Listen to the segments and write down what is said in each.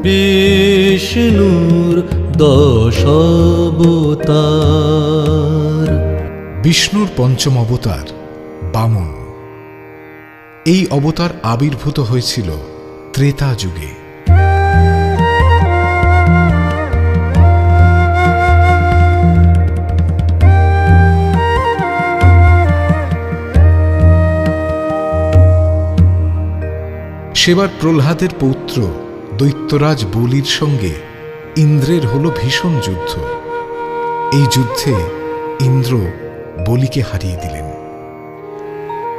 বিষ্ণুর 10 অবতার। বিষ্ণুর পঞ্চম অবতার বামন। এই অবতার আবির্ভূত হয়েছিল ত্রেতা যুগে। সেবার প্রহ্লাদের পৌত্র দৈত্যরাজ বলির সঙ্গে ইন্দ্রের হল ভীষণ যুদ্ধ। এই যুদ্ধে ইন্দ্র বলিকে হারিয়ে দিলেন।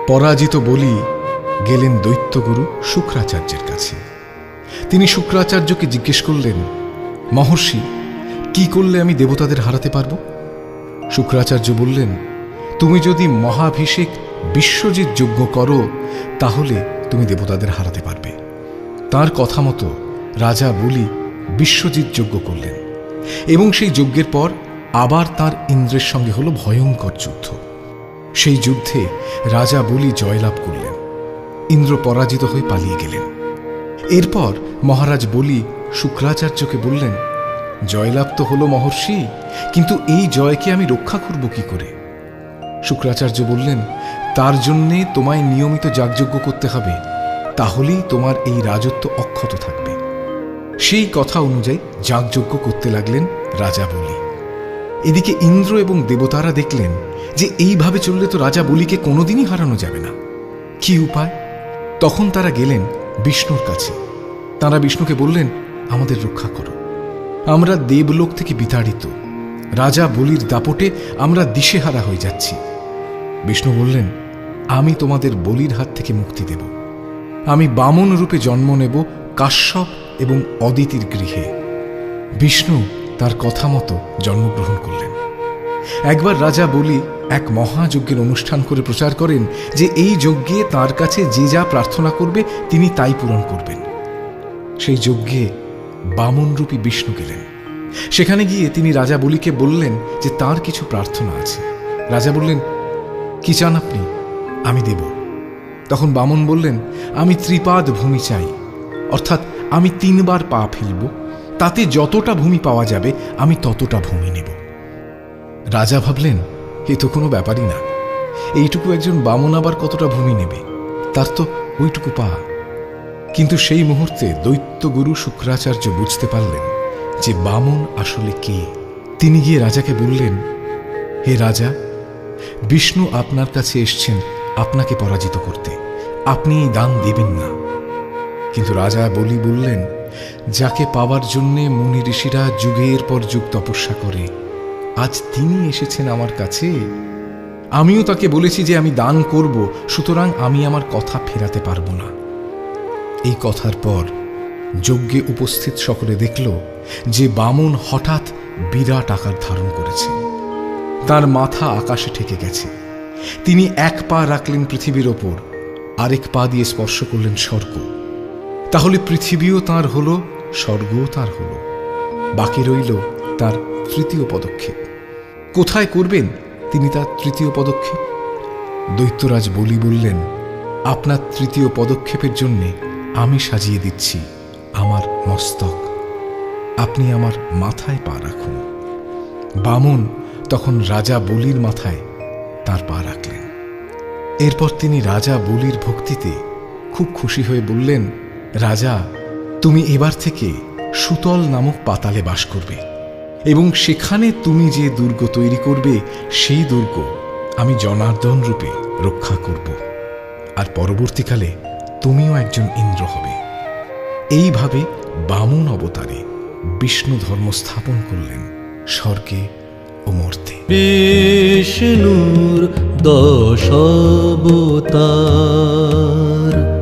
পরাজিত বলি গেলেন দৈত্যগুরু শুক্রাচার্যের কাছে। তিনি শুক্রাচার্যকে জিজ্ঞেস করলেন, মহর্ষি, কি করলে আমি দেবতাদের হারাতে পারব? শুক্রাচার্য বললেন, তুমি যদি মহাভিষেক বিশ্বজিৎ যজ্ঞ করো তাহলে তুমি দেবতাদের হারাতে পারবে। তার কথা মতো রাজা বলি বিশ্বজিৎ যজ্ঞ করলেন এবং সেই যজ্ঞের পর আবার তার ইন্দ্রের সঙ্গে হলো ভয়ঙ্কর যুদ্ধ। সেই যুদ্ধে রাজা বলি জয়লাভ করলেন। ইন্দ্র পরাজিত হয়ে পালিয়ে গেলেন। এরপর মহারাজ বলি শুক্রাচার্যকে বললেন, জয়লাভ তো হলো মহর্ষি, কিন্তু এই জয়কে আমি রক্ষা করব কি করে? শুক্রাচার্য বললেন, তার জন্যে তোমায় নিয়মিত যাগযজ্ঞ করতে হবে, তাহলেই তোমার এই রাজত্ব অক্ষত থাকবে। সেই কথা অনুযায়ী যাগযজ্ঞ করতে লাগলেন রাজা বলি। এদিকে ইন্দ্র এবং দেবতারা দেখলেন যে এইভাবে চললে তো রাজা বলিকে কোনোদিনই হারানো যাবে না। কি উপায়? তখন তারা গেলেন বিষ্ণুর কাছে। তারা বিষ্ণুকে বললেন, আমাদের রক্ষা করো, আমরা দেবলোক থেকে বিতাড়িত, রাজা বলির দাপটে আমরা দিশেহারা হয়ে যাচ্ছি। বিষ্ণু বললেন, আমি তোমাদের বলির হাত থেকে মুক্তি দেব। আমি বামন রূপে জন্ম নেব কাশ্যপ এবং অদিতির গৃহে। বিষ্ণু তার কথা মতো জন্মগ্রহণ করলেন। একবার রাজা বলি এক মহাযজ্ঞের অনুষ্ঠান করে প্রচার করেন যে এই যজ্ঞে তার কাছে যে যা প্রার্থনা করবে তিনি তাই পূরণ করবেন। সেই যজ্ঞে বামনরূপী বিষ্ণু গেলেন। সেখানে গিয়ে তিনি রাজা বলিকে বললেন যে তার কিছু প্রার্থনা আছে। রাজা বললেন, কি চান আপনি? আমি দেব। তখন বামন বললেন, আমি ত্রিপাদ ভূমি চাই, অর্থাৎ আমি 3 বার পা ফেলব, তাতে যতটা ভূমি পাওয়া যাবে আমি ততটা ভূমি নেব। রাজা ভাবলেন, এ তো কোনো ব্যাপারই না, এইটুকু একজন বামন আবার কতটা ভূমি নেবে, তার তো ওইটুকু পা। কিন্তু সেই মুহূর্তে দৈত্যগুরু শুক্রাচার্য বুঝতে পারলেন যে বামন আসলে কে। তিনি গিয়ে রাজাকে বললেন, হে রাজা, বিষ্ণু আপনার কাছে এসছেন আপনাকে পরাজিত করতে, আপনি এই দান দেবেন না। কিন্তু রাজা বলি বললেন, যাকে পাওয়ার জন্যে মুনি ঋষিরা যুগের পর যুগ তপস্যা করে, আজ তিনি এসেছেন আমার কাছে। আমিও তাকে বলেছি যে আমি দান করব, সুতরাং আমি আমার কথা ফেরাতে পারব না। এই কথার পর যজ্ঞে উপস্থিত সকলে দেখল যে বামন হঠাৎ বিরাট আকার ধারণ করেছে। তার মাথা আকাশে ঠেকে গেছে। তিনি 1 পা রাখলেন পৃথিবীর ওপর, আরেক পা দিয়ে স্পর্শ করলেন স্বর্গ। তাহলে পৃথিবীও তাঁর হল, স্বর্গও তাঁর হল। বাকি রইল তার 3য় পদক্ষেপ। কোথায় করবেন তিনি তার 3য় পদক্ষেপ? দৈত্যরাজ বলি বললেন, আপনার 3য় পদক্ষেপের জন্যে আমি সাজিয়ে দিচ্ছি আমার মস্তক, আপনি আমার মাথায় পা রাখুন। বামন তখন রাজা বলির মাথায় তার পা রাখলেন। এরপর তিনি রাজা বলির ভক্তিতে খুব খুশি হয়ে বললেন, রাজা, তুমি এবার থেকে সুতল নামক পাতালে বাস করবে এবং সেখানে তুমি যে দুর্গ তৈরি করবে সেই দুর্গ আমি জনার্দন রূপে রক্ষা করব, আর পরবর্তীকালে তুমিও একজন ইন্দ্র হবে। এইভাবে বামন অবতারে বিষ্ণু ধর্ম স্থাপন করলেন স্বর্গে ও মর্তে। বিষ্ণুর 10 অবতার।